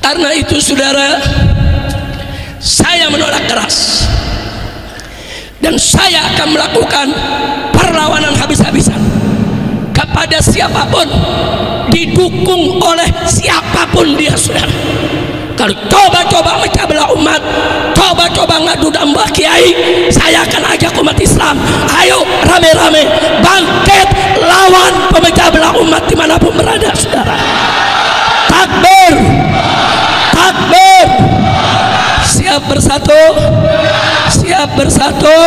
Karena itu saudara, saya menolak keras dan saya akan melakukan perlawanan habis-habisan kepada siapapun, didukung oleh siapapun dia saudara. Kalau coba-coba memecah belah umat, coba-coba ngadu domba kiai, saya akan ajak umat Islam, ayo rame-rame bangkit lawan pemecah belah umat dimanapun berada saudara. Takbir, takbir, siap bersatu, siap bersatu.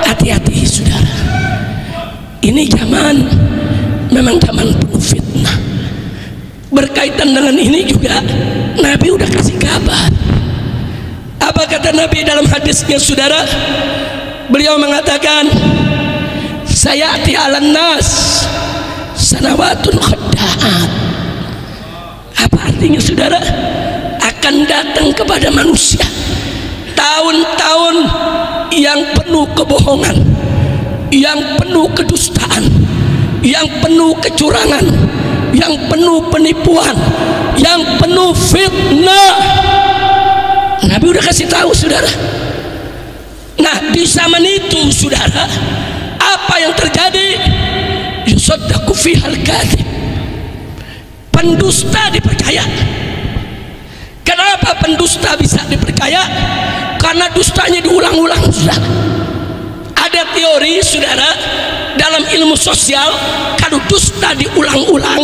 Hati-hati saudara, ini zaman memang zaman penuh fitnah. Berkaitan dengan ini juga Nabi udah kasih kabar. Apa kata Nabi dalam hadisnya saudara? Beliau mengatakan, sayati 'alan nas sanawatun khadda'at. Apa artinya saudara? Akan datang kepada manusia tahun-tahun yang penuh kebohongan, yang penuh kedustaan, yang penuh kecurangan, yang penuh penipuan, yang penuh fitnah. Nabi udah kasih tahu saudara. Nah di zaman itu saudara, apa yang terjadi? Yusaddaqu fihal kadhib, pendusta dipercaya. Kenapa pendusta bisa dipercaya? Karena dustanya diulang-ulang saudara. Ada teori saudara dalam ilmu sosial, kalau dusta diulang-ulang,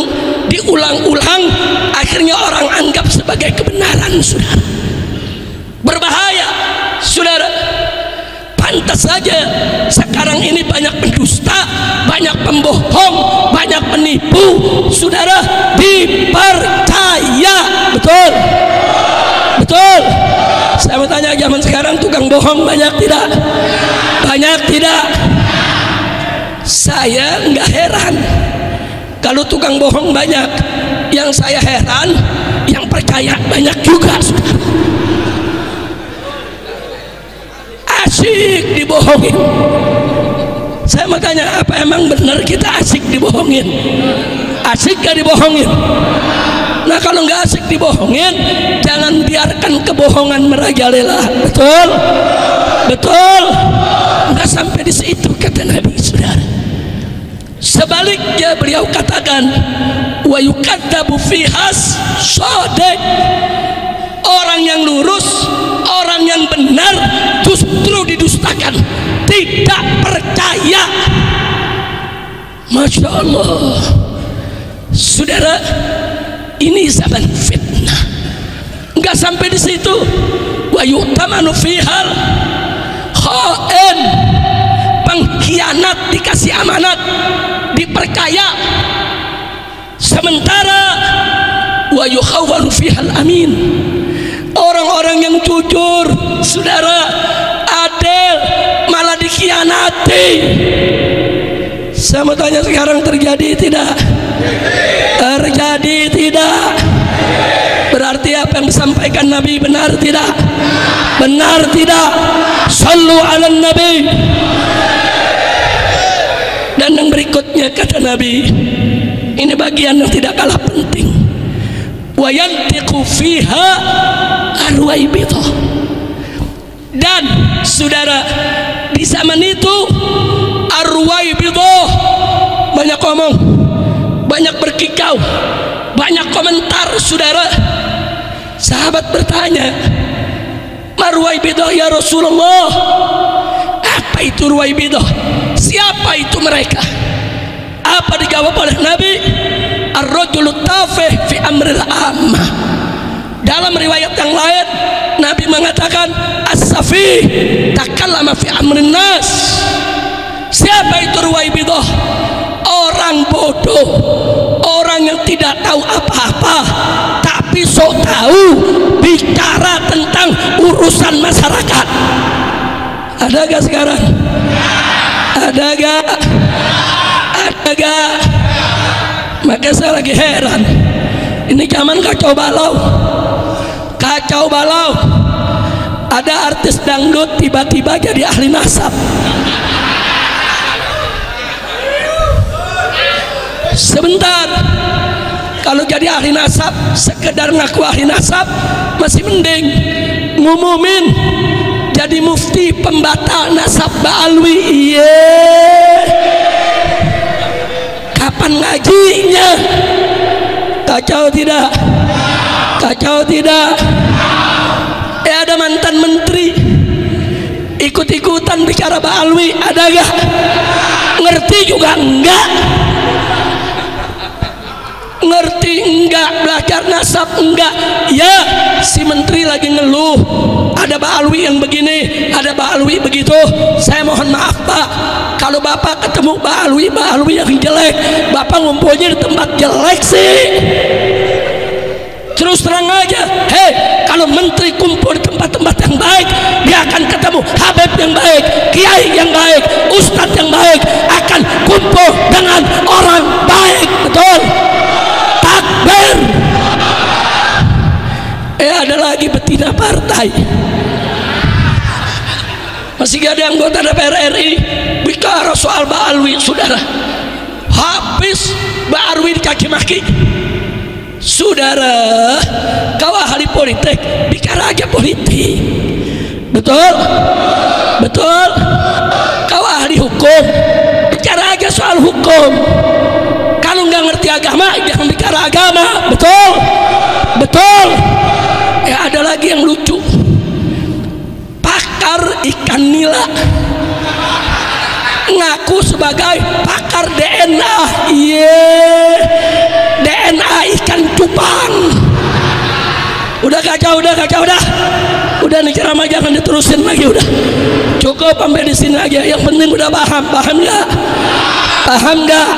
akhirnya orang anggap sebagai kebenaran saudara. Berbahaya saudara. Pantas saja sekarang ini banyak pendusta, banyak pembohong, banyak penipu saudara, dipercaya. Betul, betul. Saya mau tanya, zaman sekarang tukang bohong banyak tidak? Banyak tidak? Saya nggak heran kalau tukang bohong banyak. Yang saya heran, yang percaya banyak juga saudara. Asik dibohongin. Saya mau tanya, apa emang benar kita asik dibohongin? Asik gak dibohongin? Nah kalau nggak asik dibohongin, jangan biarkan kebohongan merajalela. Betul, betul. Nggak sampai di situ kata Nabi saudara. Sebaliknya beliau katakan, wa yukadzabu fihas shadiq. Orang yang lurus, orang yang benar justru didustakan, tidak percaya. Masya Allah saudara, ini zaman fitnah. Enggak sampai di situ, wa yu'tamanu fihal khain, pengkhianat dikasih amanat, dipercaya. Sementara wa yukhawwalu fihal amin, orang-orang yang jujur saudara, adil, malah dikhianati. Saya mau tanya, sekarang terjadi tidak? Terjadi tidak? Berarti apa yang disampaikan Nabi benar tidak? Benar tidak? Sallu ala Nabi. Dan yang berikutnya kata Nabi, ini bagian yang tidak kalah penting, wa yantiqu fiha arwaibidah. Dan saudara, di zaman itu arwaibidah banyak ngomong, banyak berkicau, banyak komentar saudara. Sahabat bertanya, marwaibidah ya Rasulullah, apa itu ruwaibidah? Siapa itu mereka? Apa dijawab oleh Nabi? Ar-rajulu tafih fi amril ammah. Dalam riwayat yang lain Nabi mengatakan as-safih takallama fi amrin nas. Siapa itu ruwaibidah? Orang bodoh, orang yang tidak tahu apa-apa tapi sok tahu bicara tentang urusan masyarakat. Ada gak sekarang? Ada gak? Ada gak? Maka saya lagi heran, ini zaman kacau balau, kacau balau. Ada artis dangdut tiba-tiba jadi ahli nasab. Sebentar, Kalau jadi ahli nasab, sekedar ngaku ahli nasab masih mending. Ngumumin jadi mufti pembatal nasab Ba'alwi, iya. Kapan ngajinya? Kacau tidak? Kacau tidak? Ada mantan menteri ikut-ikutan bicara Ba'alwi, ada gak? Ngerti juga enggak? Ngerti enggak? Belajar nasab enggak? Ya, si menteri lagi ngeluh ada Ba'alwi yang begini, ada Ba'alwi begitu. Saya mohon maaf Pak, kalau Bapak ketemu Ba'alwi yang jelek, Bapak ngumpulnya di tempat jelek sih. Terus terang aja, hei, kalau menteri kumpul di tempat-tempat yang baik, dia akan ketemu habib yang baik, kiai yang baik, ustadz yang baik, akan kumpul dengan orang baik, betul? Takbir. Ada lagi betina partai, masih ada anggota DPR RI bicara soal Ba'alwi, saudara. Habis Ba'alwi dikaki maki. Saudara, kau ahli politik, bicara aja politik, betul? Betul? Kau ahli hukum, bicara aja soal hukum. Kalau nggak ngerti agama, jangan bicara agama, betul? Betul? Ada lagi yang lucu, pakar ikan nila ngaku sebagai pakar DNA, DNA ikan cupang. Udah kacau, udah nih ceramah jangan diterusin lagi, udah cukup sampai di sini aja. Yang penting udah paham nggak? Paham nggak?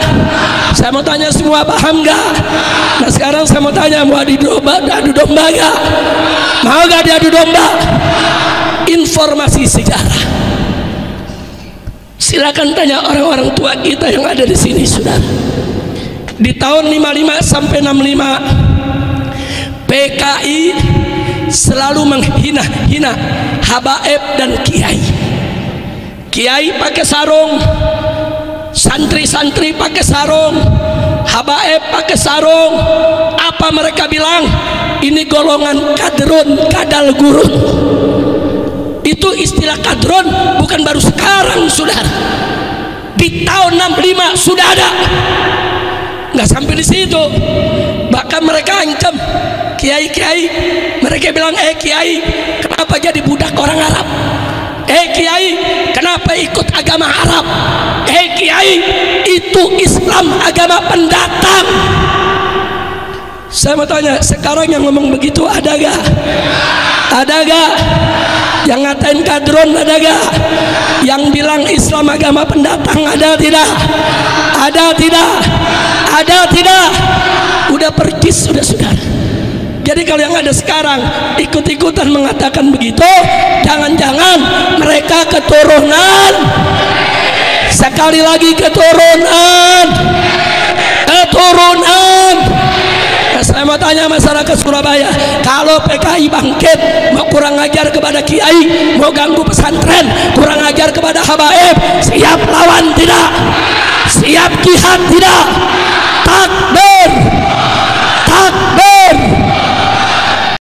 Saya mau tanya semua, paham nggak? Nah sekarang saya mau tanya, mau adu domba nggak? Mau nggak diadu domba? Informasi sejarah, silakan tanya orang-orang tua kita yang ada di sini, saudara. Di tahun 55 sampai 65, PKI selalu menghina-hina habaib dan kiai. Kiai pakai sarung, santri-santri pakai sarung, habaib pakai sarung. Apa mereka bilang? Ini golongan kadrun, kadal gurun. Itu istilah kadron bukan baru sekarang, saudara. Di tahun 65 sudah ada. Nggak sampai di situ, bahkan mereka ancam kiai-kiai. Mereka bilang, kiai, kenapa jadi budak orang Arab? Kiai, kenapa ikut agama Arab? Kiai, itu Islam agama pendatang. Saya mau tanya, sekarang yang ngomong begitu ada gak? Ada gak? Yang ngatain kadron ada gak? Yang bilang Islam agama pendatang ada tidak? Ada tidak? Ada tidak? Udah percis, sudah saudara. Jadi kalau yang ada sekarang ikut-ikutan mengatakan begitu, jangan-jangan mereka keturunan, sekali lagi keturunan. Saya mau tanya masyarakat Surabaya, kalau PKI bangkit, mau kurang ajar kepada kiai, mau ganggu pesantren, kurang ajar kepada habaib, siap lawan tidak? Siap jihad tidak? Takbir.